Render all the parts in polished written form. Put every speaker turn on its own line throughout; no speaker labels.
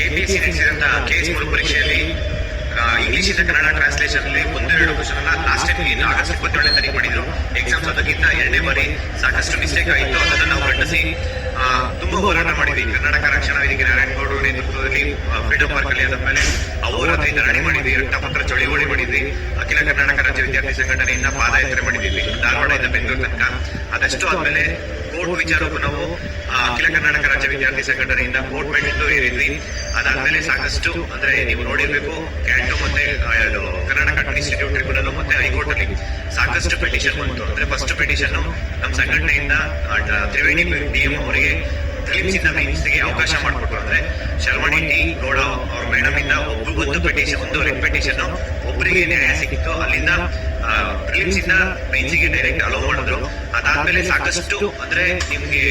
KPSC ನಡೆಸಿದಂತ KS ಪರೀಕ್ಷೆಯಲ್ಲಿ English ಇಂದ Kannada translation ಅಲ್ಲಿ 1-2 ಕ್ವಶನ್ ಲಾಸ್ಟ್ ಟೈಮ್ ಆಗಸ್ಟ್ 27ನೇ ತಾರೀಕು ಮಾಡಿದ್ರು ಎಕ್ಸಾಮ್ಸ್. ಅದಕ್ಕಿಂತ 2ನೇ ಬಾರಿ ಸಾಕಷ್ಟು ಮಿಸ್ಟೇಕ್ ಆಯಿತು. ಅದನ್ನು ನಾವು ಖಂಡಿಸಿ ತುಂಬಾ ಹೋರಾಟ ಮಾಡಿದ್ವಿ. ಕರ್ನಾಟಕ ರಕ್ಷಣಾ ವೇದಿಕೆ ನಾರಾಯಣಗೌಡರು ನೇತೃತ್ವದಲ್ಲಿ ಫ್ರೀಡಂ ಪಾರ್ಕ್ ಅಲ್ಲಿ ಆದ್ಮೇಲೆ ಅವರದಿಂದ ರಣಿ ಮಾಡಿದ್ವಿ, ರಕ್ತಪತ್ರ ಚಳುವಳಿ ಮಾಡಿದ್ವಿ, ಅಖಿಲ ಕರ್ನಾಟಕ ರಾಜ್ಯ ವಿದ್ಯಾರ್ಥಿ ಸಂಘಟನೆಯಿಂದ ಪಾದಯಾತ್ರೆ ಮಾಡಿದ್ವಿ ಧಾರವಾಡದಿಂದ ಬೆಂಗಳೂರು ತನಕ. ಅದಷ್ಟು ಆದ್ಮೇಲೆ ಕೋರ್ಟ್ ವಿಚಾರಕ್ಕೂ ನಾವು ಅಖಿಲ ಕರ್ನಾಟಕ ರಾಜ್ಯ ವಿದ್ಯಾರ್ಥಿ ಸಂಘಟನೆಯಿಂದ ಕೋರ್ಟ್ ಮೆಟ್ಟಿದ್ದು ಏರಿದ್ವಿ. ಅದಾದ್ಮೇಲೆ ಸಾಕಷ್ಟು ಅಂದ್ರೆ ನೀವು ನೋಡಿರ್ಬೇಕು, ಕ್ಯಾಟು ಮತ್ತೆ ಕರ್ನಾಟಕ ಇನ್ಸ್ಟಿಟ್ಯೂಟ್ ಟ್ರಿಬ್ಯುನಲ್ ಮತ್ತೆ ಹೈಕೋರ್ಟ್ ಅಲ್ಲಿ ಸಾಕಷ್ಟು ಪಿಟಿಷನ್ ಬಂತು. ಅಂದ್ರೆ ಫಸ್ಟ್ ಪಿಟಿಷನ್ ನಮ್ಮ ಸಂಘಟನೆಯಿಂದ ತ್ರಿವೇಣಿ ಡಿಎಂ ಅವರಿಗೆ ಫಿಲಿಮ್ಸ್ ಇಂದ ಮೀನ್ಸ್ಗೆ ಅವಕಾಶ ಮಾಡಿಕೊಟ್ರು. ಅಂದ್ರೆ ಶರ್ಮಣಿ ಟಿ ಗೌಡ ಅವ್ರ ಮೇಡಮ್ ಇಂದ ಒಂದು ಪಿಟಿಷನ್, ಒಂದು ರೆಡ್ ಪಿಟಿಷನ್ ಒಬ್ಬರಿಗೆ ನ್ಯಾಯ ಸಿಕ್ಕಿತ್ತು. ಅಲ್ಲಿಂದ ಫಿಲಿಮ್ಸ್ ಇಂದ ಮೈನ್ಸ್ಗೆ ಡೈರೆಕ್ಟ್ ಅಲೋ ಮಾಡಿದ್ರು. ಅದಾದ್ಮೇಲೆ ಸಾಕಷ್ಟು ಅಂದ್ರೆ ನಿಮ್ಗೆ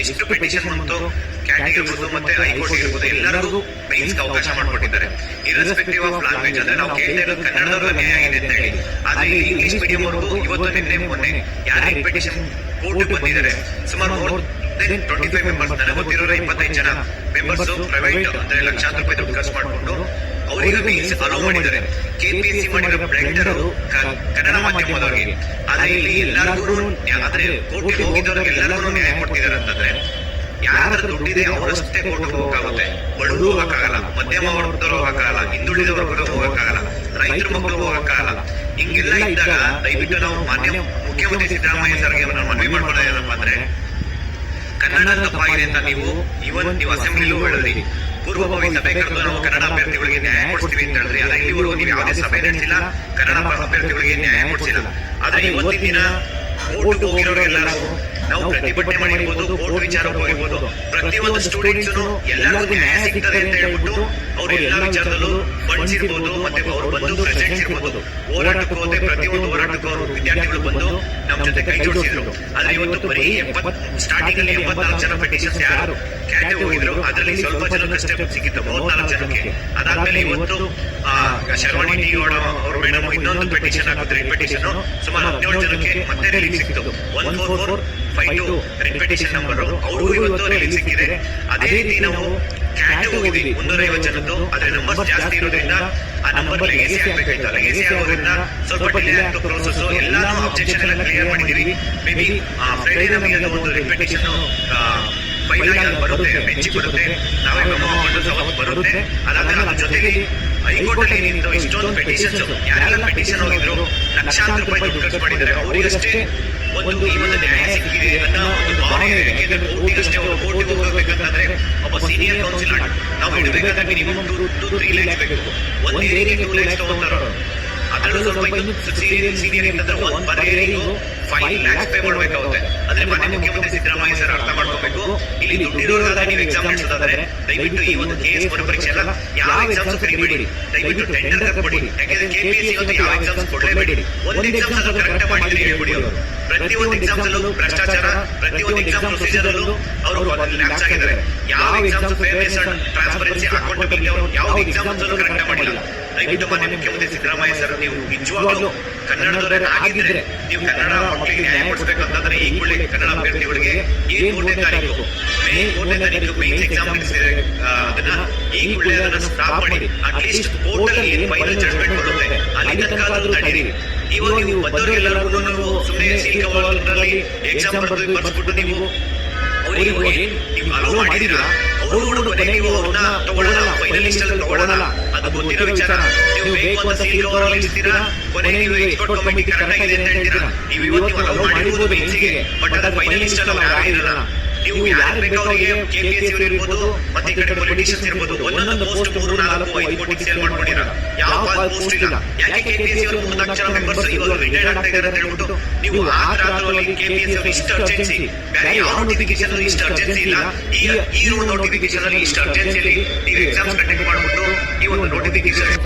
ಎಷ್ಟು ಪಿಟಿಷನ್ ಬಂತು, ಕ್ಯಾಟ್ ಇರ್ಬೋದು ಮತ್ತೆ ಹೈಕೋರ್ಟ್ ಇರ್ಬೋದು, ಎಲ್ಲರಿಗೂ ಮೈನ್ಸ್ಗೆ ಅವಕಾಶ ಮಾಡಿಕೊಟ್ಟಿದ್ದಾರೆ. Irrespective of language. ಅಂದ್ರೆ ನಾವು ಕೇಳ್ತಾ ಇರೋದು ಕನ್ನಡದವ್ರ ನ್ಯಾಯ ಆಗಿದೆ ಅಂತ ಹೇಳಿ. ಆದ್ರೆ ಇಂಗ್ಲಿಷ್ ಮೀಡಿಯಂ ಅವ್ರಿಗೂ ಇವತ್ತು ನಿನ್ನೆ ಮೊನ್ನೆ ಯಾರೇ ಪಿಟಿಷನ್ ಕೋರ್ಟ್ ಬಂದಿದ್ದಾರೆ ಸುಮಾರು 25 ಮೆಂಬರ್ಸ್, ನನಗೆ ಗೊತ್ತಿರೋ 25 ಜನ ಮೆಂಬರ್ಸ್ ಪ್ರೈವೇಟ್ ಅಂದ್ರೆ ಲಕ್ಷಾಂತರ ರೂಪಾಯಿ ದುಡ್ಡು ಖರ್ಚು ಮಾಡಿಕೊಂಡು ಅವರಿಗೆ ಮೀನ್ಸ್ ಅಲೋ ಮಾಡಿದ್ದಾರೆ. ಕೆಪಿಎಸ್ಸಿ ಮಾಡಿರೋ ಬ್ಲೆಂಡರ್ ಕನ್ನಡ ಮಾಧ್ಯಮದವರಿಗೆ. ಆದ್ರೆ ಇಲ್ಲಿ ಎಲ್ಲರಿಗೂ ಅಂದ್ರೆ ಕೋರ್ಟ್ಗೆ ಹೋಗಿದ್ದವ್ರಿಗೆ ಎಲ್ಲರಿಗೂ ನ್ಯಾಯ ಕೊಡ್ತಿದ್ದಾರೆ ಅಂತಂದ್ರೆ ಯಾರ ದುಡ್ಡಿದೆ ಅವರಷ್ಟೇ ಕೋರ್ಟ್ಗೆ ಹೋಗಕ್ಕಾಗುತ್ತೆ. ಬಡವರು ಹೋಗಕ್ಕಾಗಲ್ಲ, ಮಧ್ಯಮ ವರ್ಗದವರು ಹೋಗಕ್ಕಾಗಲ್ಲ, ಹಿಂದುಳಿದ ವರ್ಗದವರು ಹೋಗಕ್ಕಾಗಲ್ಲ, ರೈತರ ಮಕ್ಕಳು ಹೋಗಕ್ಕಾಗಲ್ಲ. ಹಿಂಗೆಲ್ಲ ಇದ್ದಾಗ ದಯವಿಟ್ಟು ನಾವು ಮಾನ್ಯ ಮುಖ್ಯಮಂತ್ರಿ ಸಿದ್ದರಾಮಯ್ಯ ಸರ್ಗೆ ನಾವು ಮನವಿ ಮಾಡ್ಕೊಳ್ಳೋದೇನಪ್ಪ ಅಂದ್ರೆ ಕನ್ನಡ ತಪ್ಪಾಗಿದೆ ಅಂತ ನೀವು ಅಸೆಂಬ್ಲಿಲೂ ಹೇಳಿದ್ರಿ, ಪೂರ್ವಭಾವಿ ಸಭೆ ಕರೆದು ನಾವು ಕನ್ನಡ ಅಭ್ಯರ್ಥಿಗಳಿಗೆ ನ್ಯಾಯ ಕೊಡ್ತೀವಿ ಅಂತ ಹೇಳಿದ್ರಿ. ಆದ್ರೆ ಇಲ್ಲಿವರೆಗೂ ನೀವು ಯಾವುದೇ ಸಭೆ ನಡೆಸಿಲ್ಲ, ಕನ್ನಡ ಅಭ್ಯರ್ಥಿಗಳಿಗೆ ನ್ಯಾಯ ಕೊಡಿಸಿಲ್ಲ. ಆದ್ರೆ ಇವತ್ತಿನ ದಿನ ಕೋರ್ಟ್ ಹೋಗಿರೋರೆಲ್ಲರೂ ನಾವು ಪ್ರತಿಭಟನೆ ಮಾಡಿರ್ಬೋದು, ಕೋರ್ಟ್ ವಿಚಾರಕ್ಕೆ ಹೋಗಿರ್ಬೋದು, ಪ್ರತಿಯೊಂದು ಸ್ಟೂಡೆಂಟ್ಸ್ ಎಲ್ಲರಿಗೂ ನ್ಯಾಯ ಸಿಗ್ತದೆ ಅಂತ ಹೇಳ್ಬಿಟ್ಟು ಅವ್ರು ಎಲ್ಲಾ ವಿಚಾರದಲ್ಲೂ ಫಂಡ್ಸ್ ಇರ್ಬೋದು ಮತ್ತೆ ಅವ್ರು ಬಂದು ಪ್ರೆಸೆಂಟ್ಸ್ ಇರ್ಬೋದು, ಹೋರಾಟಕ್ಕೆ ಹೋದ್ರೆ ಪ್ರತಿಯೊಂದು ಹೋರಾಟಕ್ಕೂ ಅವರು ವಿದ್ಯಾರ್ಥಿಗಳು ಬಂದು ನಮ್ಮ ಜೊತೆ ಕೈ ಜೋಡಿಸಿದ್ರು. ಆದ್ರೆ ಇವತ್ತು ಬರೀ ಸ್ಟಾರ್ಟಿಂಗ್ ಅಲ್ಲಿ 84 ಜನ ಪಿಟಿಷನ್ಸ್ ಯಾರು ಕ್ಯಾಟ್ ಹೋಗಿದ್ರು, ಅದರಲ್ಲಿ ಸ್ವಲ್ಪ ಜನಕ್ಕಷ್ಟೇ ಸಿಕ್ಕಿತ್ತು, 34 ಜನಕ್ಕೆ. ಅದಾದ್ಮೇಲೆ ಇವತ್ತು ಶರ್ಮಣಿ ಟಿ ಗೌಡ ಅವರು ಮೇಡಮ್ ಇನ್ನೊಂದು ಪಿಟಿಷನ್ ಹಾಕಿದ್ರೆ ಪಿಟಿಷನ್ ಸುಮಾರು 17 ಜನಕ್ಕೆ ಮತ್ತೆ ರಿಲೀಸ್ ಸಿಕ್ತು. 14452 ರಿಪಿಟೇಷನ್ ನಂಬರ್ ಅವರು ಇವತ್ತು ರಿಲೀಸ್ ಸಿಕ್ಕಿದೆ. ಅದೇ ರೀತಿ ನಾವು ಕ್ಯಾಟ್ ಹೋಗಿದ್ವಿ 350 ಜನದ್ದು. ಅದ್ರ ನಂಬರ್ ಜಾಸ್ತಿ ಇರೋದ್ರಿಂದ ಆ ನಂಬರ್ ಲೆಗಸಿ ಆಗ್ಬೇಕಾಯ್ತು. ಲೆಗಸಿ ಆಗೋದ್ರಿಂದ ಸ್ವಲ್ಪ ಡಿಲೇ ಆಗ್ತೋ ಪ್ರೋಸೆಸ್. ಎಲ್ಲಾನು ಅಬ್ಜೆಕ್ಷನ್ ಎಲ್ಲ ಕ್ಲಿಯರ್ ಮಾಡಿದೀವಿ. ಮೇ ಬಿ ಫ್ರೈಡೇ ನಮಗೆ ಒಂದು ರಿಪಿಟೇಷನ್ ಫೈಲ್ ಬರುತ್ತೆ, ಬೆಂಚಿ ಬರುತ್ತೆ, ನಾವೇ ಮೆಮೊ ಹಾಕೊಂಡು ಬರುತ್ತೆ. ಅದಾದ್ಮೇಲೆ ನಮ್ಮ ಜೊತೆಗೆ ಹೈಕೋರ್ಟ್ ಅಲ್ಲಿ ಏನಿತ್ತು ಇಷ್ಟೊಂದು ಪಿಟಿಷನ್ಸ್, ಯಾರೆಲ್ಲ ಪಿಟಿಷನ್ ಹೋಗಿದ್ರು ಲಕ್ಷಾಂತರ ರೂಪಾಯಿ ದುಡ್ಡು ಖರ್ಚು ಮಾಡಿದ್ದಾರೆ, ಅವರಿಗಷ್ಟೇ ಈ ಒಂದು ನ್ಯಾಯ ಸಿಕ್ಕಿದೆ ಅನ್ನೋ ಒಂದು ಭಾವನೆ ಇದೆ. ಯಾಕೆಂದ್ರೆ ಕೋರ್ಟಿಗಷ್ಟೇ ಅವರು ಕೋರ್ಟಿಗೆ ಹೋಗಬೇಕಂತಂದ್ರೆ ಒಬ್ಬ ಸೀನಿಯರ್ ಕೌನ್ಸಿಲರ್ ನಾವು ಇಡಬೇಕಾದ್ರೆ ಮಿನಿಮಮ್ 2-3 lakhs ಬೇಕು. ಒಂದು ಏರಿಯಾಗೆ 2 lakhs ತಗೊಂತಾರ. ಅದರಲ್ಲೂ ಸ್ವಲ್ಪ ಇನ್ನು ಸೀನಿಯರ್ ಅಂತಂದ್ರೆ ಒಂದು ಪರ್ ಏರಿಯಾಗೂ 5 lakhs ಪೇ ಮಾಡಬೇಕಾಗುತ್ತೆ. ಅಂದ್ರೆ ಮಾನ್ಯ ಮುಖ್ಯಮಂತ್ರಿ ಸಿದ್ದರಾಮಯ್ಯ ಸರ್ ಅರ್ಥ ಮಾಡ್ಕೋಬೇಕು. ಇಲ್ಲಿ ದುಡ್ಡಿರೋದಾದ್ರೆ ನೀವು ಎಕ್ಸಾಮ್ ನಡೆಸೋದಾದ್ರೆ ದಯವಿಟ್ಟು ಈ ಒಂದು ಕೆಎಸ್ ಪರೀಕ್ಷೆ ಎಲ್ಲ ಯಾವ ಎಕ್ಸಾಮ್ಸ್ ಕರಿಬೇಡಿ, ದಯವಿಟ್ಟು ಟೆಂಡರ್ ಕೊಡಿ. ಯಾಕಂದ್ರೆ ಕೆಪಿಎಸ್ಸಿ ಇವತ್ತು ಯಾವ ಎಕ್ಸಾಮ್ಸ್ ಕೊಡಲೇಬೇಡಿ. ಒಂದು ಎಕ್ಸಾಮ್ಸ್ ಅನ್ನು ಕರೆಕ್ಟ್ ಮಾಡಿದ್ರೆ ಹೇಳ್ಬಿಡಿ. ಅವರು ಪ್ರತಿಯೊಂದು ಎಕ್ಸಾಮ್ಸ್ ಅಲ್ಲೂ ಭ್ರಷ್ಟಾಚಾರ, ಪ್ರತಿಯೊಂದು ಎಕ್ಸಾಮ್ ಪ್ರೊಸೀಜರ್ ಅಲ್ಲೂ ಅವರು ಲ್ಯಾಪ್ಸ್ ಆಗಿದ್ದಾರೆ. ಯಾವ exams fairness and transparency accountability ಅವರು ಯಾವ ಎಕ್ಸಾಮ್ಸ್ ಅಲ್ಲೂ ಕರೆಕ್ಟ್ ಮಾಡಿಲ್ಲ. ದಯವಿಟ್ಟು ಮಾನ್ಯ ಮುಖ್ಯಮಂತ್ರಿ ಸಿದ್ದರಾಮಯ್ಯ ಸರ್ ನೀವು ನಿಜವಾಗ್ಲೂ ಕನ್ನಡದವರೇ ಆಗಿದ್ರೆ ನೀವು ಕನ್ನಡ ಮಕ್ಕಳಿಗೆ ನ್ಯಾಯ ಕೊಡ್ಬೇಕಂತಂದ್ರೆ ಈ ಕೂಡಲೇ ಕನ್ನಡ ಅಭ್ಯರ್ಥಿಗಳಿಗೆ ಮೇ 3ನೇ ತಾರೀಕು ಮೈನ್ಸ್ ಎಕ್ಸಾಮ್ ನಡೆಸಿದ್ರೆ ಅದನ್ನ ಈ ಕೂಡಲೇ ಅದನ್ನ ಸ್ಟಾಪ್ ಮಾಡಿ ಅಟ್ಲೀಸ್ಟ್ ಕೋರ್ಟ್ ಅಲ್ಲಿ ಏನು ಫೈನಲ್ ಜಡ್ಜ್ಮೆಂಟ್ ಬರುತ್ತೆ ಅಲ್ಲಿ ತನಕಾದ್ರೂ ತಡೀರಿ. ಇವಾಗ ನೀವು ಬಂದವರೆಲ್ಲರಿಗೂ ನೀವು ಸುಮ್ಮನೆ ಸಿಲ್ಕವಲ್ಲಿ ಎಕ್ಸಾಮ್ ಬರ್ಸ್ಬಿಟ್ಟು ನೀವು ಅವರಿಗೆ ಹೋಗಿ ನೀವು ಅಲೋ ಮಾಡಿದಿರಾ, ಅವರು ಕೊನೆಗೂ ಅವ್ರನ್ನ ತಗೊಳ್ಳಲ್ಲ, ಫೈನಲಿಸ್ಟ್ ಅಲ್ಲಿ ತಗೊಳ್ಳಲ್ಲ. ಅದು ಗೊತ್ತಿರೋ ವಿಚಾರ. ನೀವು ಬೇಕು ಅಂತ ಸಿಲ್ಕವರಲ್ಲಿ ಇರ್ತೀರಾ, ಕೊನೆಗೆ ನೀವು ಎಕ್ಸ್ಪರ್ಟ್ ಕಮಿಟಿ ಕರೆಕ್ಟ್ ಆಗಿದೆ ಅಂತ ಹೇಳ್ತೀರಾ. ನೀವು ಇವತ್ತು ಅಲೋ ಮಾಡಿರ್ಬೋದು ಮೈನ್ಸ್ಗೆ, ಬಟ್ ಅದು ಫೈನಲಿಸ್ಟ್ ಅಲ್ಲಿ ಯಾರು ಇರಲ್ಲ. ನೀವು ಯಾರು ಬೇಕಾವರಿಗೆ ಕೆಪಿಎಸ್ಸಿ ಇರ್ಬೋದು ಮತ್ತೆ ಈ ಕಡೆ ಪೊಲಿಟಿಷಿಯನ್ಸ್ ಇರ್ಬೋದು, ಒಂದೊಂದು ಪೋಸ್ಟ್ 3-4-5 ಕೋಟಿ ಸೇಲ್ ಮಾಡ್ಕೊಂಡಿರ. ಯಾವ ಪೋಸ್ಟ್ ಇಲ್ಲ. ಯಾಕೆ ಕೆಪಿಎಸ್ಸಿ ಅವರು 3 ಲಕ್ಷ ಮೆಂಬರ್ಸ್ ಇವಾಗ ರಿಟೈರ್ಡ್ ಆಗ್ತಾ ಇದ್ದಾರೆ ಅಂತ ಹೇಳ್ಬಿಟ್ಟು ನೀವು ಆ ರಾತ್ರಲ್ಲಿ ಕೆಪಿಎಸ್ಸಿ ಅವರು ಇಷ್ಟು ಅರ್ಜೆನ್ಸಿ, ಬೇರೆ ಯಾವ ನೋಟಿಫಿಕೇಶನ್ ಅಲ್ಲಿ ಇಷ್ಟು ಅರ್ಜೆನ್ಸಿ ಇಲ್ಲ. ಈ ನೋಟಿಫಿಕೇಶನ್ ಅಲ್ಲಿ ಇಷ್ಟು ಅರ್ಜೆನ್ಸಿಯಲ್ಲಿ ನೀವು ಎಕ್ಸಾಮ್ಸ್ ಕಂಡಕ್ಟ್ ಮಾಡ್ಬಿಟ್ಟು ಈ ಒಂದು ನೋಟಿಫಿಕೇಶನ್